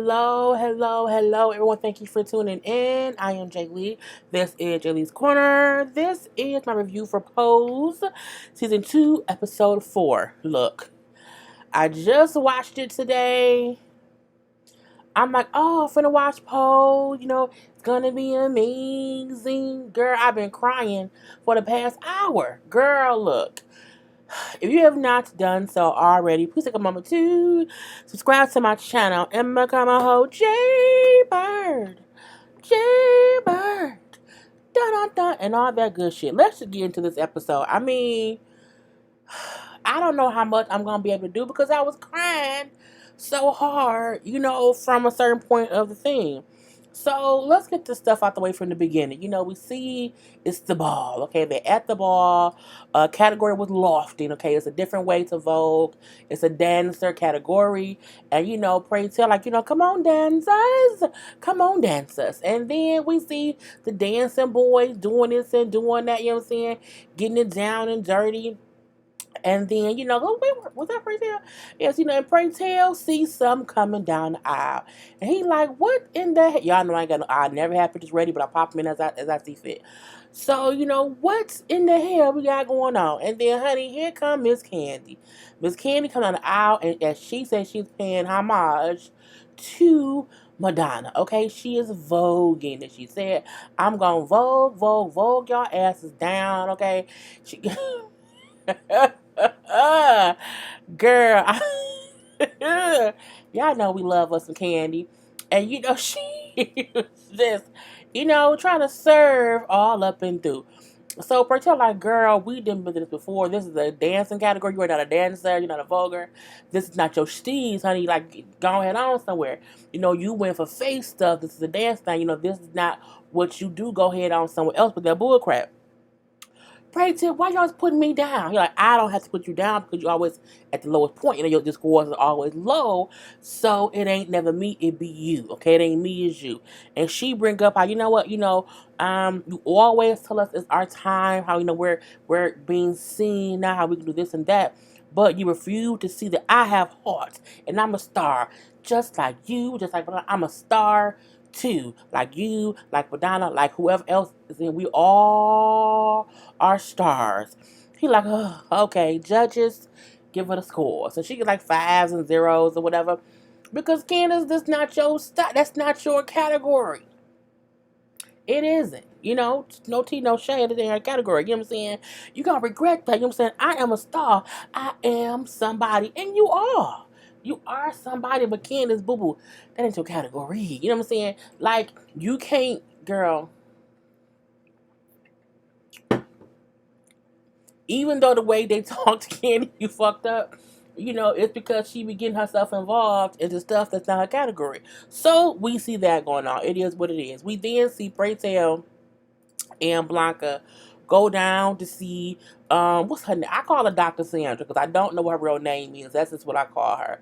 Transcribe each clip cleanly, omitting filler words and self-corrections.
hello, everyone. Thank you for tuning in. I am Jay Lee. This is Jay Lee's Corner. This is my review for Pose, Season 2, Episode 4. Look, I just watched it today. I'm like, oh, I'm finna watch Pose. It's gonna be amazing. Girl, I've been crying for the past hour. Girl, look. If you have not done so already, please take a moment to subscribe to my channel and become a whole Jaybird. Jaybird. Dun dun dun. And all that good shit. Let's just get into this episode. I don't know how much I'm going to be able to do because I was crying so hard, from a certain point of the thing. So let's get this stuff out the way from the beginning. We see it's the ball. Okay, they're at the ball. Category was lofting. Okay, it's a different way to vogue. It's a dancer category, and pray tell come on dancers, come on dancers. And then we see the dancing boys doing this and doing that. You know what I'm saying? Getting it down and dirty. And then, oh, wait, was that Pray Tell? Yes, and Pray Tell sees some coming down the aisle. And he like, what in the heck? Y'all know I never have pictures ready, but I pop them in as I see fit. So, what's in the hell we got going on? And then, honey, here come Miss Candy. Miss Candy come down the aisle, and as she says, she's paying homage to Madonna. Okay, she is voguing. And she said, I'm going to vogue y'all asses down, okay? She... Girl, y'all know we love us some candy. And she is just, trying to serve all up and through. So Bertel like, girl, we didn't been through this before. This is a dancing category. You are not a dancer. You're not a vulgar. This is not your steez, honey. Like, go ahead on somewhere. You went for face stuff. This is a dance thing. This is not what you do. Go ahead on somewhere else with that bull crap. Pray tell, why y'all putting me down? You're like, I don't have to put you down because you're always at the lowest point. Your scores are always low. So it ain't never me, it be you. Okay, it ain't me, it's you. And she bring up how, you know what, you always tell us it's our time, how we're being seen now, how we can do this and that. But you refuse to see that I have heart and I'm a star. Just like you, just like I'm a star too, like you, like Madonna, like whoever else is in. We all are stars. He like, oh, okay, judges, give her the score. So she get like 5s and 0s or whatever. Because Candace, that's not your that's not your category. It isn't. No tea, no shade in her category. You know what I'm saying? You gotta regret that. You know what I'm saying? I am a star. I am somebody. And you are. You are somebody, but Candace, boo boo, that ain't your category. You know what I'm saying? Like, you can't, girl. Even though the way they talk to Candy, you fucked up. It's because she be getting herself involved into stuff that's not her category. So we see that going on. It is what it is. We then see Pray Tell and Blanca go down to see what's her name? I call her Dr. Sandra because I don't know what her real name is. That's just what I call her.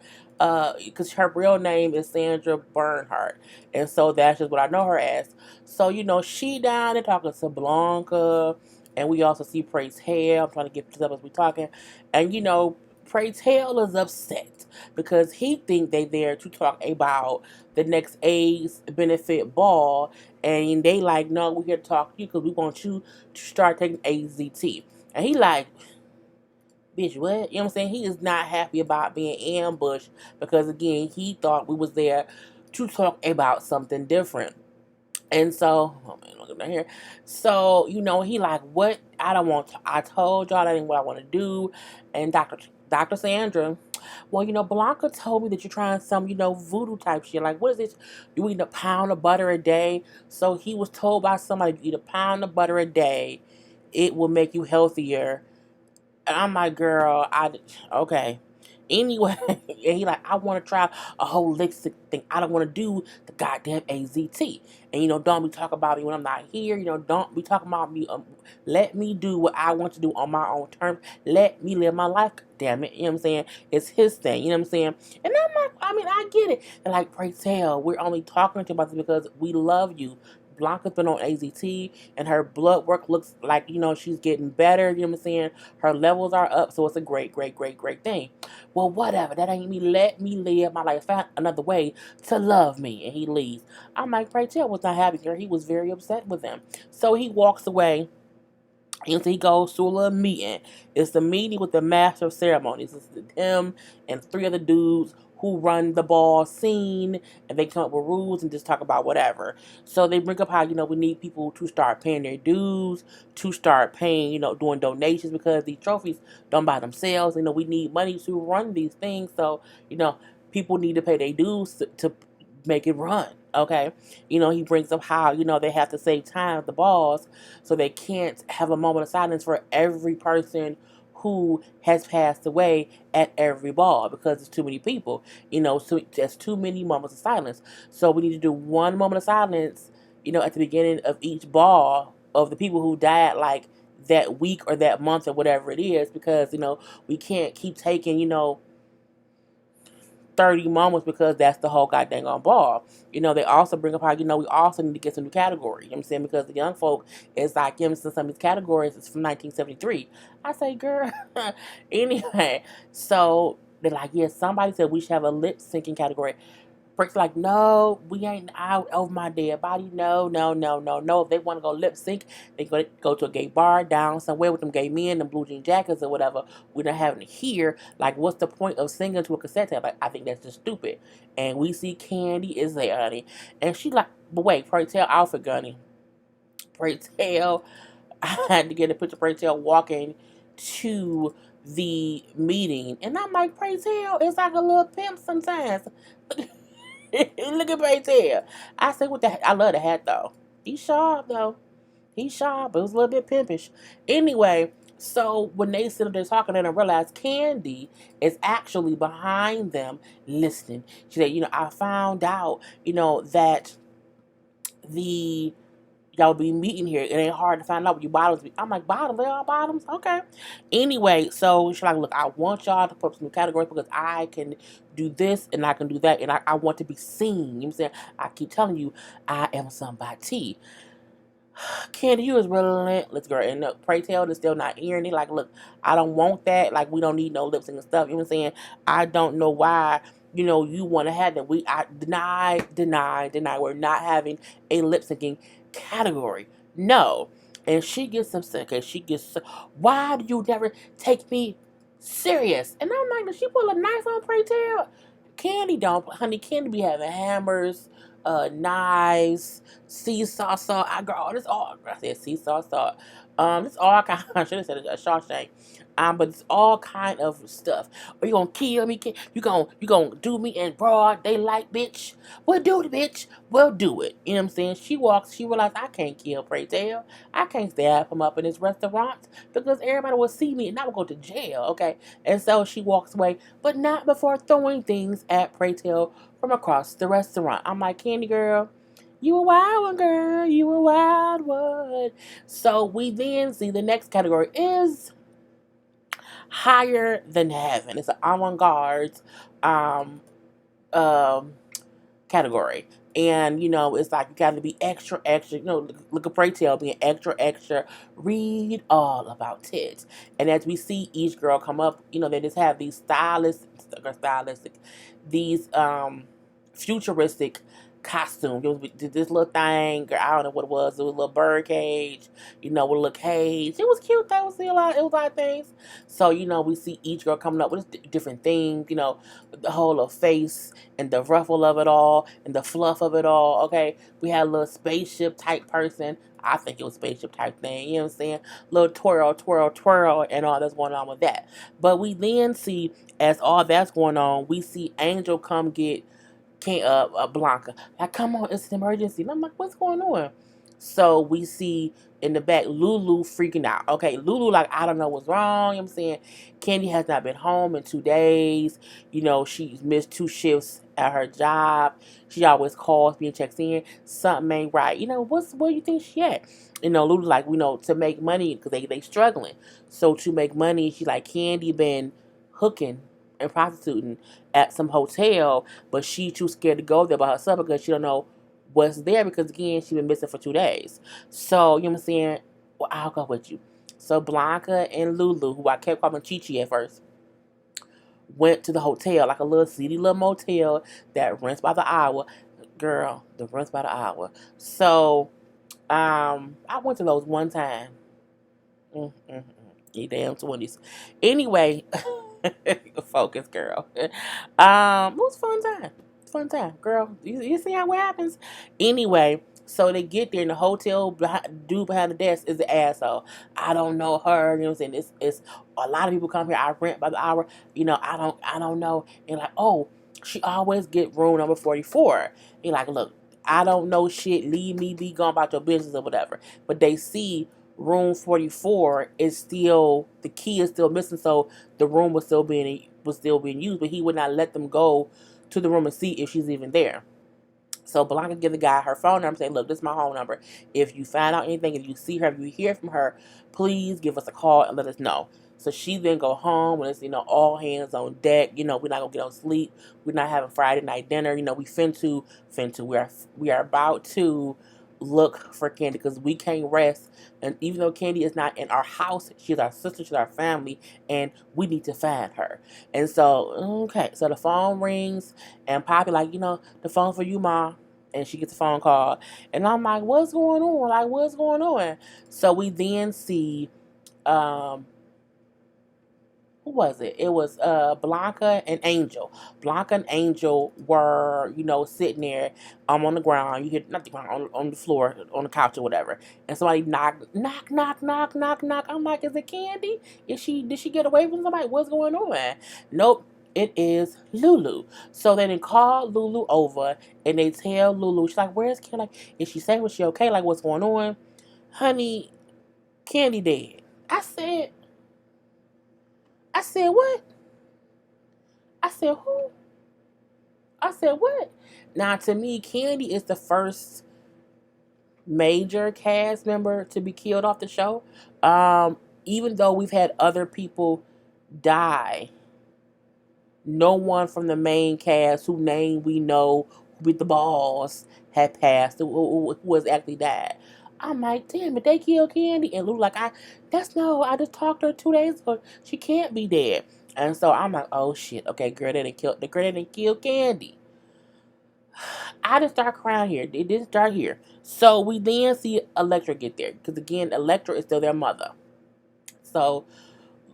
Because her real name is Sandra Bernhardt, and so that's just what I know her as. So she down and talking to Blanca, and we also see Pray Tell. I'm trying to get this up as we talking, and Pray Tell is upset because he think they there to talk about the next AIDS benefit ball, and they like, no, we're here to talk to you because we want you to start taking AZT. And he like, bitch, what? You know what I'm saying? He is not happy about being ambushed because, again, he thought we was there to talk about something different. And so, oh man, look at down here. So, he like, what? I don't want to, I told y'all that ain't what I want to do. And Dr. Sandra, well, Blanca told me that you're trying some, voodoo type shit. Like, what is this? You eat a pound of butter a day. So he was told by somebody, you eat a pound of butter a day, it will make you healthier. And I'm like, girl, okay. Anyway, and he like, I want to try a holistic thing. I don't want to do the goddamn AZT. And don't be talking about me when I'm not here. Don't be talking about me. Let me do what I want to do on my own terms. Let me live my life. Damn it. You know what I'm saying? It's his thing. You know what I'm saying? And I'm like, I get it. And like, Pray Tell, we're only talking to you about this because we love you. Blanca's been on AZT, and her blood work looks like, she's getting better. You know what I'm saying? Her levels are up, so it's a great, great, great, great thing. Well, whatever. That ain't me. Let me live my life. Find another way to love me. And he leaves. I'm like, Pray Tell was not happy here. He was very upset with him. So he walks away. And so he goes to a little meeting. It's the meeting with the master of ceremonies. It's him and three other dudes who run the ball scene, and they come up with rules and just talk about whatever. So they bring up how, we need people to start paying their dues, to start paying, doing donations, because these trophies don't buy themselves. We need money to run these things. So, people need to pay their dues to make it run. Okay. He brings up how, they have to save time at the balls, so they can't have a moment of silence for every person who has passed away at every ball, because there's too many people. So there's too many moments of silence. So we need to do one moment of silence, at the beginning of each ball of the people who died, like that week or that month or whatever it is, because, we can't keep taking, 30 moments, because that's the whole goddamn on ball. They also bring up how, we also need to get some new categories. You know what I'm saying? Because the young folk is like, some of these categories is from 1973. I say, girl. Anyway, so they're like, yeah, somebody said we should have a lip syncing category. Brick's like, no, we ain't out of my dead body. No, no, no, no, no. If they want to go lip sync, they go to a gay bar down somewhere with them gay men, them blue jean jackets or whatever. We're not having to hear. Like, what's the point of singing to a cassette tape? Like, I think that's just stupid. And we see Candy is there, honey. And she like, but wait, Pray Tell outfit, Gunny. Pray Tell, I had to get a picture of Pray Tell walking to the meeting. And I'm like, Pray Tell, it's like a little pimp sometimes. Look at Pray Tell. I say, what the heck? I love the hat, though. He's sharp, though. He's sharp, but it was a little bit pimpish. Anyway, so when they sit up there talking, and I realize Candy is actually behind them listening. She said, I found out, that the y'all be meeting here. It ain't hard to find out what your bottoms be. I'm like, bottoms? They all bottoms? Okay. Anyway, so she's like, look, I want y'all to put up some new categories, because I can do this and I can do that, and I want to be seen. You know what I'm saying? I keep telling you, I am somebody. Candy, you is relentless, girl. And Pray Tell is still not hearing it. Like, look, I don't want that. Like, we don't need no lip sync and stuff. You know what I'm saying? I don't know why, you want to have that. I deny. We're not having a lip syncing category. No. And she gets upset, because why do you never take me serious? And I'm like, did she pull a knife on Pray Tell? Candy don't, honey. Candy be having hammers, knives, seesaw saw. Girl, this all, I said seesaw saw. It's all kind. I should have said a Shawshank. But it's all kind of stuff. Are you gonna kill me? You gonna do me in broad daylight, bitch? We'll do it, bitch. We'll do it. You know what I'm saying? She walks. She realized, I can't kill Pray Tell. I can't stab him up in this restaurant, because everybody will see me and I will go to jail. Okay, and so she walks away, but not before throwing things at Pray Tell from across the restaurant. I'm like, Candy girl, you a wild one, girl. You a wild one. So we then see the next category is Higher Than Heaven. It's an avant-garde um, um, category. And, it's like you got to be extra, extra. Look at Pray Tell being extra, extra. Read all about tits. And as we see each girl come up, they just have these stylistic, these futuristic costume. It was this little thing, girl, I don't know what it was. It was a little bird cage, with a little cage. It was cute. That was a lot. It was a lot of things. So we see each girl coming up with different things. The whole of face and the ruffle of it all and the fluff of it all. Okay, we had a little spaceship type person. I think it was spaceship type thing. You know what I'm saying? Little twirl, twirl, twirl, and all that's going on with that. But we then see, as all that's going on, we see Angel come get Blanca. Like, come on, it's an emergency. And I'm like, what's going on? So we see in the back Lulu freaking out. Okay, Lulu, like, I don't know what's wrong. You know what I'm saying? Candy has not been home in 2 days. She's missed 2 shifts at her job. She always calls me and checks in. Something ain't right. Where you think she at? Lulu, like, to make money, because they struggling. So to make money, she like, Candy been hooking and prostituting at some hotel, but she too scared to go there by herself, because she don't know was there because again she been missing for 2 days. So you know what I'm saying. Well, I'll go with you. So Blanca and Lulu, who I kept calling Chi Chi at first, went to the hotel, like a little seedy little motel that rents by the hour. Girl, the rents by the hour. So I went to those one time. You damn 20s. Anyway, focus, girl. It was a fun time. Fun time, girl. You see how what happens? Anyway, so they get there and the hotel dude behind the desk is the asshole. I don't know her. You know what I'm saying? It's a lot of people come here. I rent by the hour. I don't know. And like, oh, she always get room number 44. You're like, look, I don't know shit. Leave me be gone about your business or whatever. But they see room 44 is still, the key is still missing, so the room was still being used, but he would not let them go to the room and see if she's even there. So Blanca give the guy her phone number, say, look, this is my home number. If you find out anything, if you see her, if you hear from her, please give us a call and let us know. So she then go home and it's, all hands on deck. We're not gonna get no sleep. We're not having Friday night dinner. We finna we are about to look for Candy because we can't rest. And even though Candy is not in our house, she's our sister, she's our family, and we need to find her. And so, okay, so the phone rings and Poppy like, the phone for you, Ma. And she gets a phone call. And I'm like, what's going on? Like, what's going on? So we then see who was it? It was Blanca and Angel. Blanca and Angel were, sitting there on the ground. You hit not the ground on the floor, on the couch or whatever. And somebody knock, knock, knock, knock, knock, knock. I'm like, is it Candy? Did she get away from somebody? What's going on? Nope. It is Lulu. So they then call Lulu over and they tell Lulu, she's like, where's Candy? Like, is she safe? Was she okay? Like, what's going on? Honey, Candy dead. I said, what? I said, who? I said, what? Now, to me, Candy is the first major cast member to be killed off the show. Even though we've had other people die, no one from the main cast whose name we know, who beat the balls, had passed, who has actually died. I'm like, damn, did they kill Candy? And Lou like, I just talked to her 2 days ago. She can't be dead. And so I'm like, oh shit, okay, girl that didn't kill Candy. I just start crying here. It didn't start here. So we then see Electra get there. Because again, Electra is still their mother. So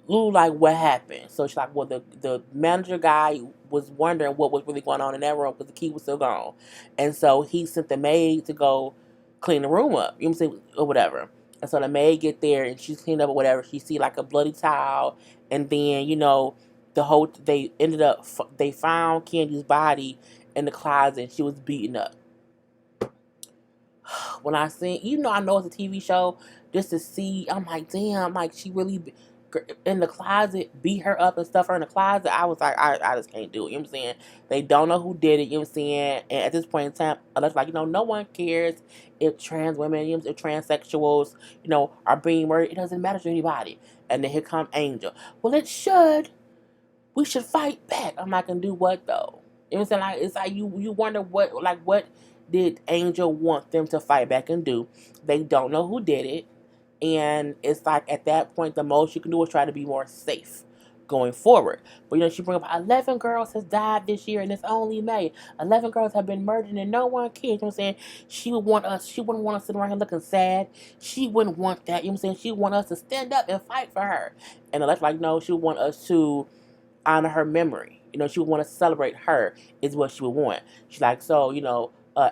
Lou like, what happened? So she's like, well, the manager guy was wondering what was really going on in that room because the key was still gone. And so he sent the maid to go clean the room up. You know what I'm saying? Or whatever. And so the maid get there and she's cleaned up or whatever. She see like a bloody towel. And then, they found Candy's body in the closet and she was beaten up. When I seen, I know it's a TV show, just to see, I'm like, damn, like she really in the closet, beat her up and stuff her in the closet. I was like, I just can't do it. You know what I'm saying? They don't know who did it. You know what I'm saying? And at this point in time, I was like, no one cares if trans women, if transsexuals, are being murdered. It doesn't matter to anybody. And then here come Angel. Well, it should. We should fight back. I'm not gonna do what though. You know what I'm saying? Like, it's like you wonder what did Angel want them to fight back and do? They don't know who did it. And it's like at that point, the most you can do is try to be more safe going forward. But she bring up 11 girls has died this year and it's only May. 11 girls have been murdered and no one cares. You know what I'm saying? She wouldn't want us sitting around here looking sad. She wouldn't want that. You know what I'm saying? She would want us to stand up and fight for her. And the left like, no, she would want us to honor her memory. She would want to celebrate her is what she would want. She's like, so,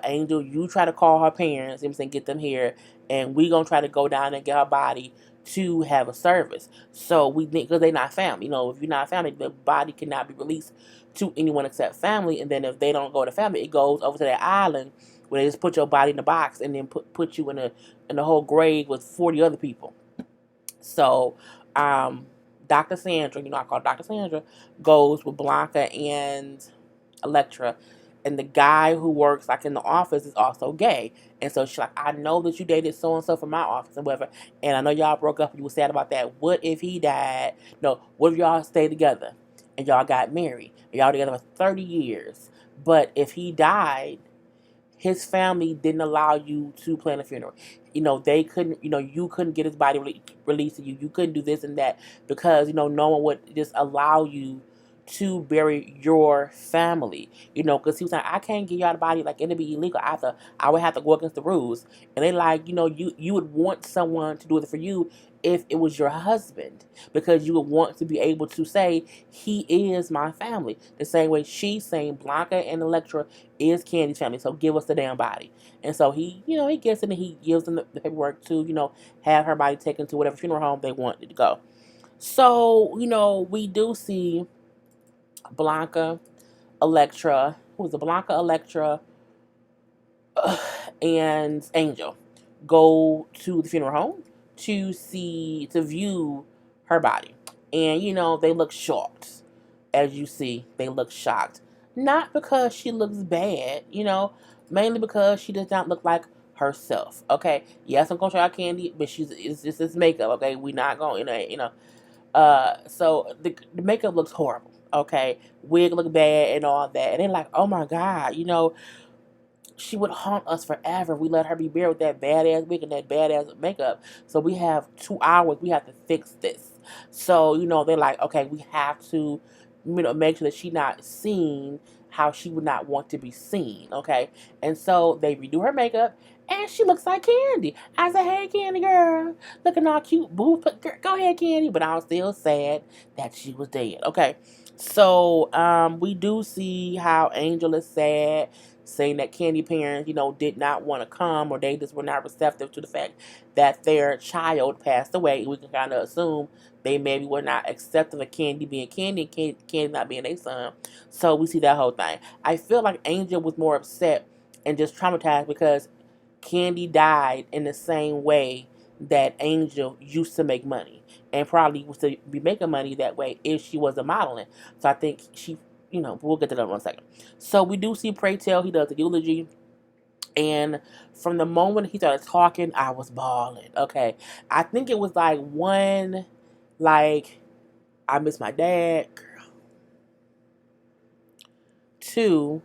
Angel, you try to call her parents, you know what I'm saying, get them here, and we gonna try to go down and get her body to have a service. So we think, because they not family, if you're not family, the body cannot be released to anyone except family, and then if they don't go to family, it goes over to that island where they just put your body in a box and then put you in a whole grave with 40 other people. So, Dr. Sandra, I call Dr. Sandra, goes with Blanca and Electra. And the guy who works like in the office is also gay. And so she's like, I know that you dated so and so from my office and whatever. And I know y'all broke up and you were sad about that. What if he died? No, what if y'all stayed together and y'all got married? And y'all together for 30 years. But if he died, his family didn't allow you to plan a funeral. They couldn't, you couldn't get his body released to you. You couldn't do this and that because, no one would just allow you to bury your family. Because he was like, I can't get y'all the body, like, it'd be illegal. I would have to go against the rules. And they like, you would want someone to do it for you if it was your husband, because you would want to be able to say he is my family. The same way she's saying Blanca and Electra is Candy's family. So give us the damn body. And so he gets it and he gives them the paperwork to, have her body taken to whatever funeral home they want it to go. So, we do see Blanca, Electra, who was it? Blanca, Electra, and Angel go to the funeral home to view her body. And, they look shocked. As you see, they look shocked. Not because she looks bad, mainly because she does not look like herself. Okay, yes, I'm gonna try Candy, but it's just this makeup. Okay, we not going, so the makeup looks horrible. Okay, wig look bad and all that, and they're like, oh my god, she would haunt us forever. We let her be buried with that badass wig and that badass makeup. So we have 2 hours. We have to fix this. So, they're like, okay, we have to, make sure that she not seen how she would not want to be seen. Okay. And so they redo her makeup and she looks like Candy. I said, hey, Candy girl, looking all cute. Boo, go ahead, Candy. But I was still sad that she was dead. Okay. So, we do see how Angel is sad, saying that Candy parents, did not want to come, or they just were not receptive to the fact that their child passed away. We can kind of assume they maybe were not accepting of Candy being Candy and Candy not being their son. So we see that whole thing. I feel like Angel was more upset and just traumatized because Candy died in the same way that Angel used to make money, and probably was to be making money that way if she was a modeling. So I think she, we'll get to that in 1 second. So we do see Pray Tell. He does the eulogy. And from the moment he started talking, I was bawling. Okay. I think it was like one, like, I miss my dad. Girl. 2,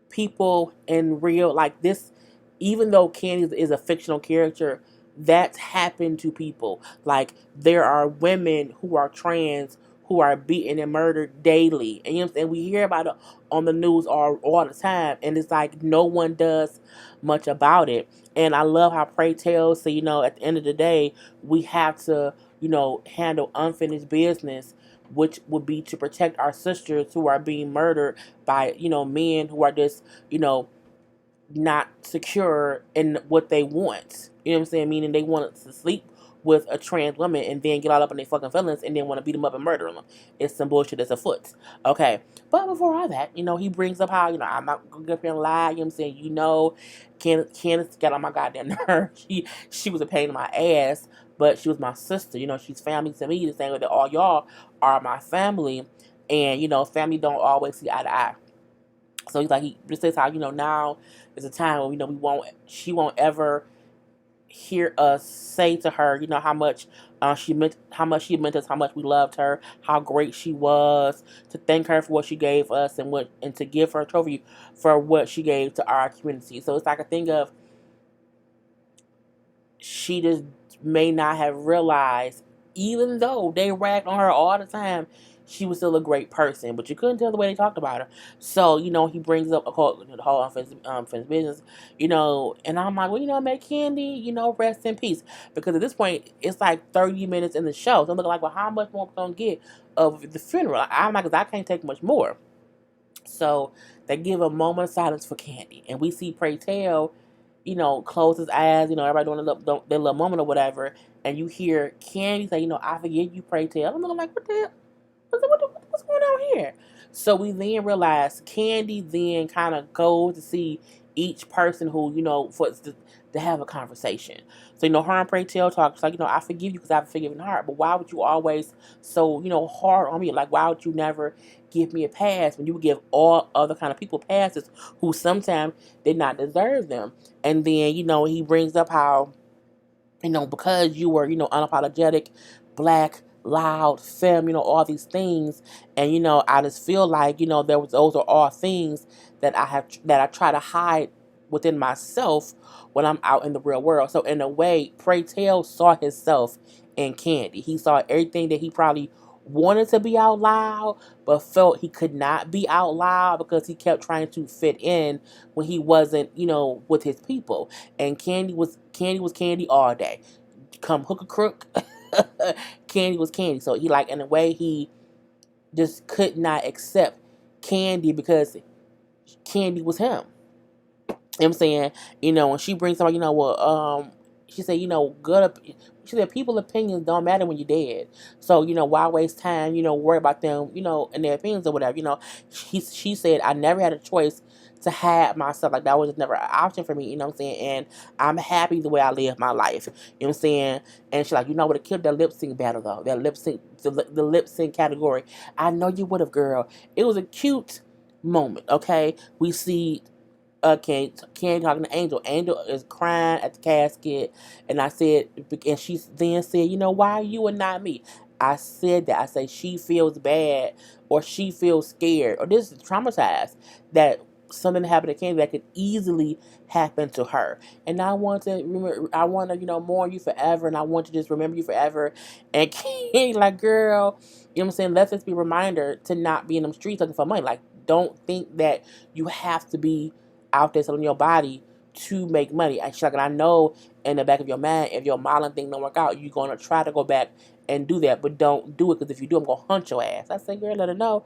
people in real, like this, even though Candy is a fictional character, that's happened to people. Like, there are women who are trans who are beaten and murdered daily. And we hear about it on the news all the time. And it's like no one does much about it. And I love how Pray Tell, so, at the end of the day, we have to, handle unfinished business, which would be to protect our sisters who are being murdered by, men who are just, not secure in what they want. You know what I'm saying? Meaning they want to sleep with a trans woman and then get all up in their fucking feelings and then want to beat them up and murder them. It's some bullshit that's afoot. Okay. But before all that, he brings up how, I'm not going to get up here and lie. You know what I'm saying? Candace got on my goddamn nerves. She was a pain in my ass, but she was my sister. She's family to me the same way that all y'all are my family. And, family don't always see eye to eye. So he's like, he just says how, now is a time when, she won't ever hear us say to her, how much she meant us, how much we loved her, how great she was, to thank her for what she gave us and to give her a trophy for what she gave to our community. So it's like a thing of, she just may not have realized, even though they ragged on her all the time, she was still a great person, but you couldn't tell the way they talked about her. So, he brings up the whole unfinished business, and I'm like, well, make Candy, rest in peace. Because at this point, it's like 30 minutes in the show. So I'm looking like, well, how much more we going to get of the funeral? I'm like, because I can't take much more. So they give a moment of silence for Candy. And we see Pray Tell, close his eyes, everybody doing their little moment or whatever. And you hear Candy say, I forgive you, Pray Tell. I'm looking like, what the hell? What's going on here? So we then realize Candy then kind of goes to see each person who, to have a conversation. So, her and Pray Tell talk. It's like, I forgive you because I have a forgiving heart. But why would you always so, hard on me? Like, why would you never give me a pass when you would give all other kind of people passes who sometimes did not deserve them? And then, he brings up how, because you were, unapologetic, black, loud, femme, all these things. And, I just feel like, those are all things that I try to hide within myself when I'm out in the real world. So in a way, Pray Tell saw himself in Candy. He saw everything that he probably wanted to be out loud, but felt he could not be out loud because he kept trying to fit in when he wasn't, with his people. And Candy all day. Come hook a crook, Candy was Candy. So he in a way he just could not accept Candy because Candy was him. You know what I'm saying? When she brings somebody, she said, she said, people opinions don't matter when you're dead. So, why waste time, worry about them, and their opinions or whatever. She said, I never had a choice to have myself. Like, that was just never an option for me, you know what I'm saying? And I'm happy the way I live my life, you know what I'm saying? And she's like, would have killed that lip sync battle, though. That lip sync, the lip sync category. I know you would have, girl. It was a cute moment, okay? We see Candy talking to Angel. Angel is crying at the casket, and I said, and she then said, why you and not me? I said that. I say she feels bad, or she feels scared, or this is traumatized that something happened to Candy that could easily happen to her. And I want to remember, I want to, mourn you forever, and I want to just remember you forever. And Candy, like, girl, you know what I'm saying? Let this be a reminder to not be in them streets looking for money. Like, don't think that you have to be out there selling your body to make money. And she's like, and I know in the back of your mind, if your modeling thing don't work out, you're gonna try to go back and do that, but don't do it because if you do, I'm gonna hunt your ass. I say, girl, let her know.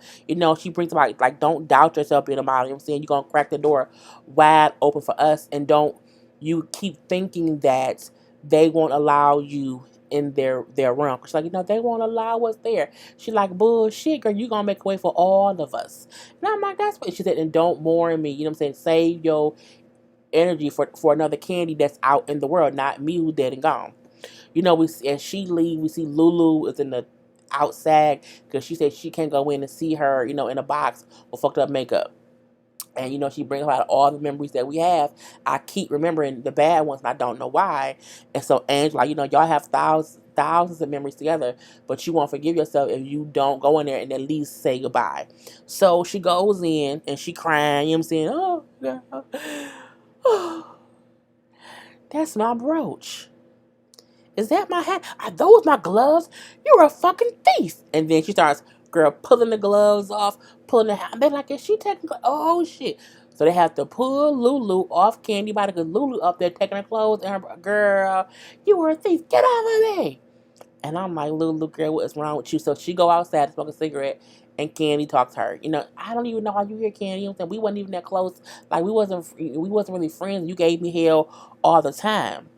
She brings about like, don't doubt yourself being a model. You know what I'm saying? You're gonna crack the door wide open for us, and don't you keep thinking that they won't allow you in their realm. She's like, they won't allow us there. She's like, bullshit, girl, you gonna make a way for all of us. And I'm like, that's what she said, and don't mourn me. You know what I'm saying? Save your energy for another Candy that's out in the world, not me who's dead and gone. We as she leave, we see Lulu is in the outside because she said she can't go in and see her, in a box with fucked up makeup. And she brings about all the memories that we have. I keep remembering the bad ones, and I don't know why. And so Angela, y'all have thousands of memories together, but you won't forgive yourself if you don't go in there and at least say goodbye. So she goes in and she crying. You know what I'm saying? Oh, girl. Oh, that's my brooch. Is that my hat? Are those my gloves? You're a fucking thief. And then she starts, girl, pulling the gloves off, pulling the hat. They're like, is she taking, oh shit. So they have to pull Lulu off Candy body because Lulu up there taking her clothes and her, girl, you were a thief. Get off of me. And I'm like, Lulu, girl, what's wrong with you? So she go outside to smoke a cigarette, and Candy talks to her. I don't even know how you hear Candy. You know what I'm saying? We wasn't even that close. Like, we wasn't really friends. You gave me hell all the time.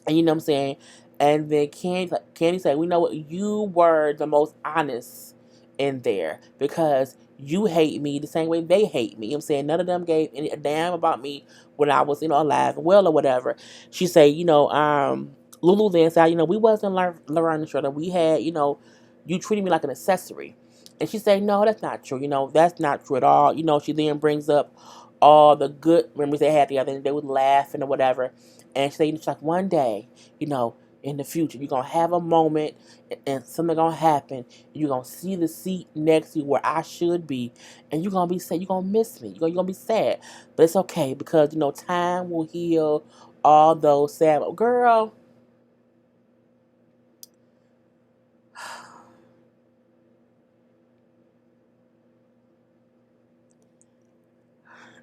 And you know what I'm saying? And then Candy said, we know what, you were the most honest in there because you hate me the same way they hate me. You know what I'm saying? None of them gave a damn about me when I was, alive and well or whatever. She said, Lulu then said, we wasn't learning each other. We had, you treated me like an accessory. And she said, no, that's not true. That's not true at all. She then brings up all the good memories they had together and they would laugh and whatever. And she said, it's like one day, in the future, you're going to have a moment and something going to happen. You're going to see the seat next to you where I should be. And you're going to be sad. You're going to miss me. You're going to be sad. But it's okay because, time will heal all those sad. Girl.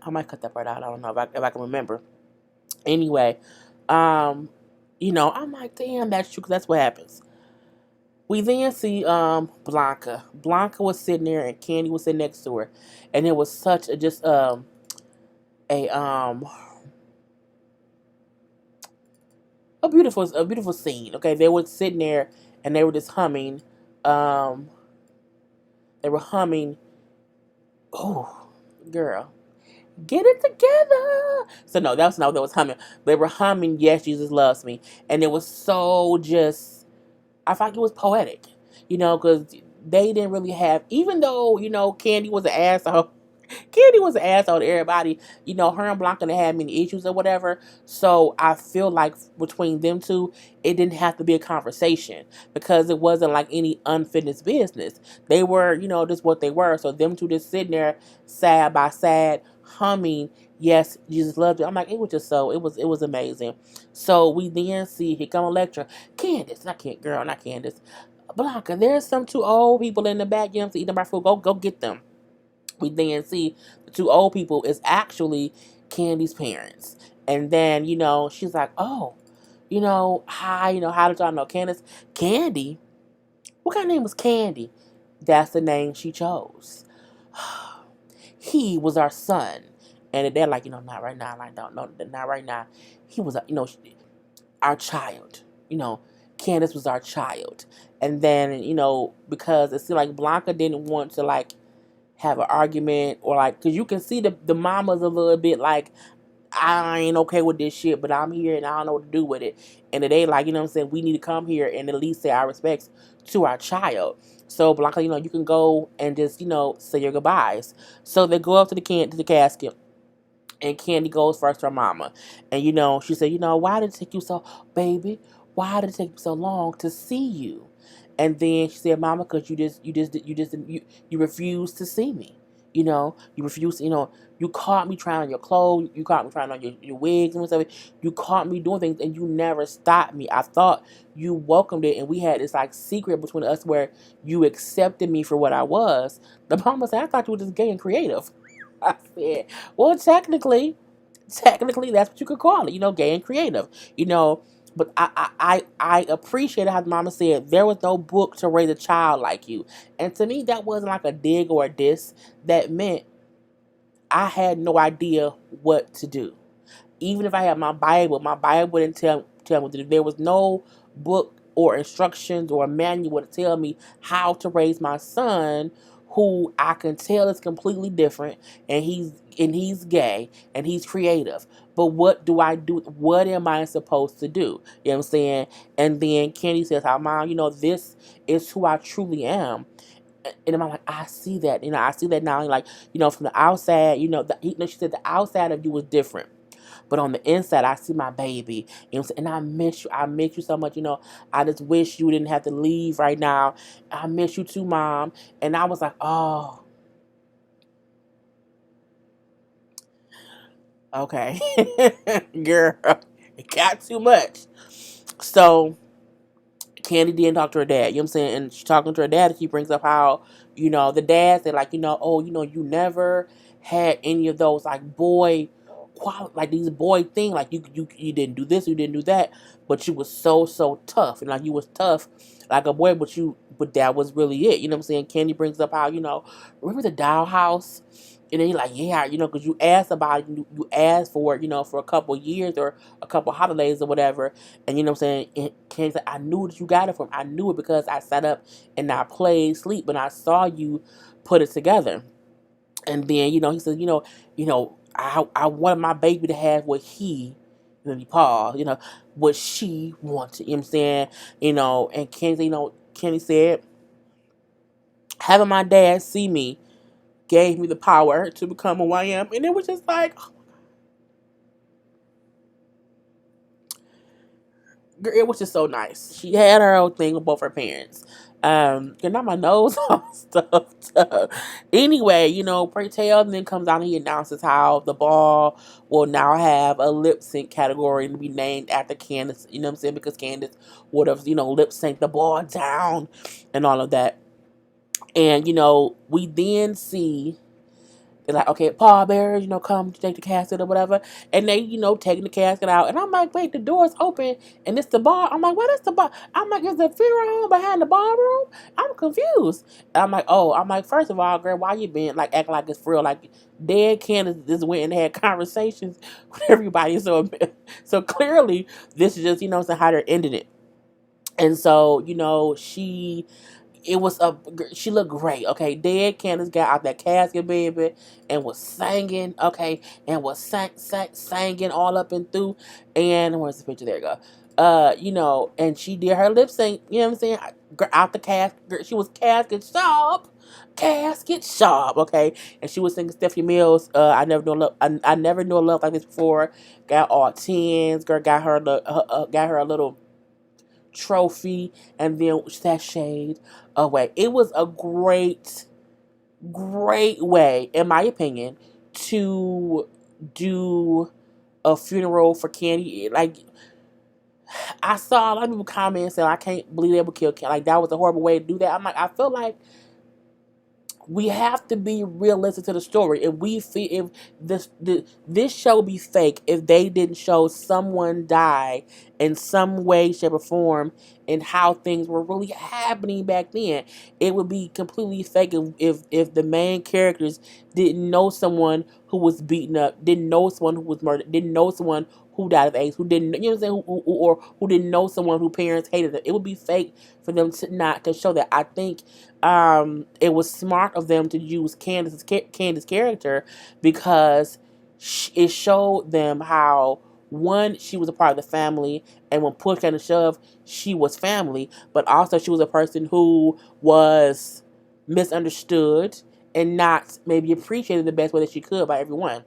I might cut that part out. I don't know if I can remember. Anyway, I'm like, damn, that's true because that's what happens. We then see Blanca. Blanca was sitting there and Candy was sitting next to her, and it was such a just a a beautiful scene. Okay, they were sitting there and they were just humming. Um, they were humming. Oh, girl, get it together. So no, that was not what they was humming. They were humming. Yes, Jesus loves me, and it was so just. I thought it was poetic, because they didn't really have. Even though Candy was an asshole. Candy was an asshole to everybody. You know, her and Blanca they had many issues or whatever. So I feel like between them two, it didn't have to be a conversation because it wasn't like any unfinished business. They were, you know, just what they were. So them two just sitting there side by side, humming, "Yes, Jesus loved you." I'm like, it was just so it was amazing. So we then see here come a lecture. Candace, not Candace, girl, not Candace. Blanca, there's some two old people in the back, you know, to eat them by food. Go get them. We then see the two old people is actually Candy's parents. And then, you know, she's like, "Oh, hi, how did y'all know Candace?" Candy? What kind of name was Candy? That's the name she chose. He was our son. And they're like, not right now. Like, no, not right now. He was, our child. You know, Candace was our child. And then, because it seemed like Blanca didn't want to, like, have an argument or like, because you can see the mama's a little bit like, "I ain't okay with this shit, but I'm here and I don't know what to do with it." And they like, what I'm saying, we need to come here and at least say our respects to our child. So Blanca, you can go and just, say your goodbyes. So they go up to the casket. And Candy goes first to her mama. And, she said, "Why did it take you so, baby? Why did it take you so long to see you?" And then she said, "Mama, because you refused to see me. You refused, you caught me trying on your clothes. You caught me trying on your wigs and stuff. You caught me doing things and you never stopped me. I thought you welcomed it and we had this like secret between us where you accepted me for what I was." The mama said, "I thought you were just gay and creative." I said, "Well, technically, that's what you could call it, gay and creative, you know." But I appreciated how the mama said there was no book to raise a child like you, and to me that wasn't like a dig or a diss. That meant I had no idea what to do. Even if I had my Bible didn't tell me what to do. There was no book or instructions or manual to tell me how to raise my son, who I can tell is completely different, and he's gay and he's creative. But what do I do? What am I supposed to do? You know what I'm saying? And then Kenny says, "How, Mom, this is who I truly am." And I'm like, I see that. I see that now. Like, from the outside, she said the outside of you was different. But on the inside, I see my baby. And I miss you. I miss you so much. I just wish you didn't have to leave right now. I miss you too, Mom. And I was like, oh, okay. Girl, it got too much. So Candy didn't talk to her dad. You know what I'm saying? And she's talking to her dad, and she brings up how, the dad said, like, "Oh, you never had any of those, like, like these boy thing. Like, you didn't do this, you didn't do that, but you was so tough. And, like, you was tough like a boy, but that was really it." You know what I'm saying? Candy brings up how, remember the dollhouse? And then you're like, "Yeah, because you asked about it, you asked for it, for a couple years or a couple holidays or whatever." And you know what I'm saying? And Ken's like, "I knew that you got it from. I knew it because I sat up and I played sleep and I saw you put it together." And then, he said, I wanted my baby to have what and then he paused, what she wanted. You know what I'm saying? And Kenny said, Kenny said, "Having my dad see me gave me the power to become who I am." And it was just like, it was just so nice. She had her own thing with both her parents. And not my nose all stuffed up. Anyway, Pray Tell then comes out and he announces how the ball will now have a lip sync category and be named after Candace, you know what I'm saying? Because Candace would have, lip synced the ball down and all of that. And, we then see they're like, "Okay, pallbearers, come to take the casket or whatever." And they, taking the casket out. And I'm like, "Wait, the door's open and it's the bar." I'm like, "What is the bar?" I'm like, "Is the funeral home behind the ballroom?" I'm confused. And I'm like, "Oh," I'm like, "First of all, girl, why you been like acting like it's for real? Like dead Candace just went and had conversations with everybody." So clearly this is just, how they're ending it. And so, it was she looked great. Okay, dead Candace got out that casket, baby, and was singing. Okay, and was singing all up and through. And where's the picture? There you go. And she did her lip sync. You know what I'm saying? Out the casket, she was casket sharp. casket sharp, okay? And she was singing Stephanie Mills. I never knew a love like this before. Got all tens. Girl got her a little trophy, and then sashayed away. It was a great way, in my opinion, to do a funeral for Candy. Like, I saw a lot of people comment saying, "I can't believe they would kill Candy. Like, that was a horrible way to do that." I'm like, I feel like we have to be realistic to the story. If we feel if this show would be fake if they didn't show someone die in some way, shape, or form, and how things were really happening back then, it would be completely fake if the main characters didn't know someone who was beaten up, didn't know someone who was murdered, didn't know someone who died of AIDS, who didn't, you know what I'm saying, or who didn't know someone whose parents hated them. It would be fake for them to not to show that. I think it was smart of them to use Candace's character because it showed them how, one, she was a part of the family, and when push came to shove, she was family, but also she was a person who was misunderstood and not maybe appreciated the best way that she could by everyone.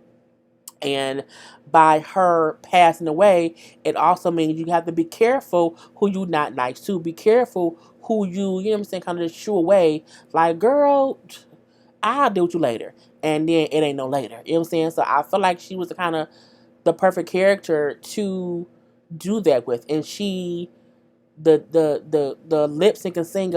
And by her passing away, it also means you have to be careful who you not nice to. Be careful who you know what I'm saying, kind of just shoo away. Like, girl, I'll deal with you later. And then it ain't no later. You know what I'm saying? So I feel like she was the kind of the perfect character to do that with. And she the lip syncing scene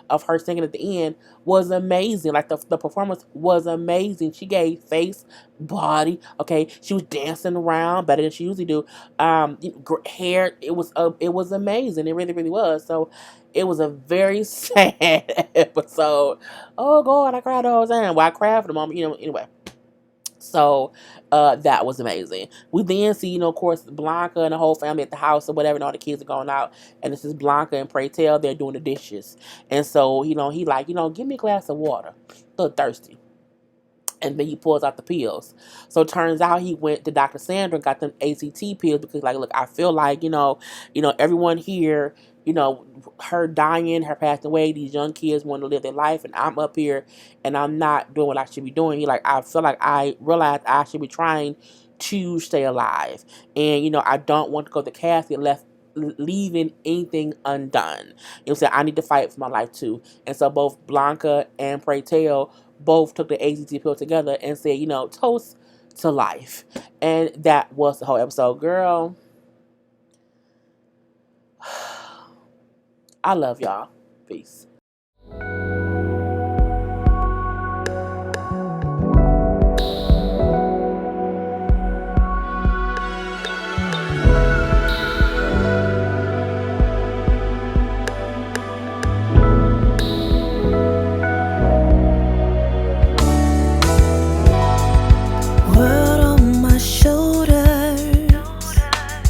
of her singing at the end was amazing. Like the performance was amazing. She gave face, body. Okay, she was dancing around better than she usually do. Hair. It was amazing. It really was. So it was a very sad episode. Oh God, I cried all the time. Well, I cried for the moment. Anyway. So that was amazing. We then see, of course, Blanca and the whole family at the house or whatever, and all the kids are going out. And this is Blanca and Pray Tell, they're doing the dishes. And so, he like, give me a glass of water. A little thirsty. And then he pulls out the pills. So it turns out he went to Dr. Sandra and got them ACT pills because, like, look, I feel like, everyone here, her dying, her passing away, these young kids want to live their life, and I'm up here and I'm not doing what I should be doing. He like, I feel like I realized I should be trying to stay alive. And, I don't want to go to the casket leaving anything undone. Saying? I need to fight for my life too. And so both Blanca and Pray Tell both took the ACT pill together and said, toast to life. And that was the whole episode. Girl, I love y'all. Peace.